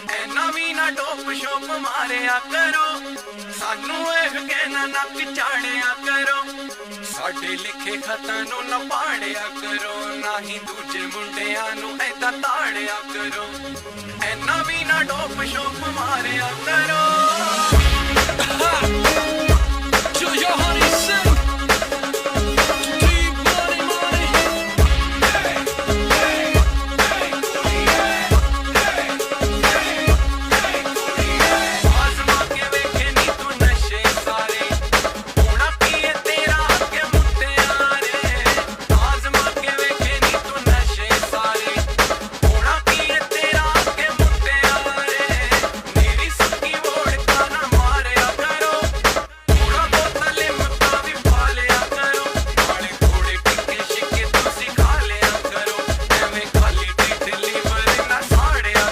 ਐਨਾ ਵੀ ਨਾ dope shop ਮਾਰਿਆ ਕਰੋ, ਸਾਨੂੰ ਇਹ ਕਹਿਣਾ ਨੱਕ ਚਾੜਿਆ ਕਰੋ। ਸਾਡੇ ਲਿਖੇ ਖਤਾਂ ਨੂੰ ਨਾ ਪਾੜਿਆ ਕਰੋ, ਨਾ ਹੀ ਦੂਜੇ ਮੁੰਡਿਆਂ ਨੂੰ ਏਦਾਂ ਤਾੜਿਆ ਕਰੋ। ਐਨਾ ਵੀ ਨਾ ਡੋਪ ਸ਼ੋਪ ਮਾਰਿਆ ਕਰੋ। Yo, honey, sing.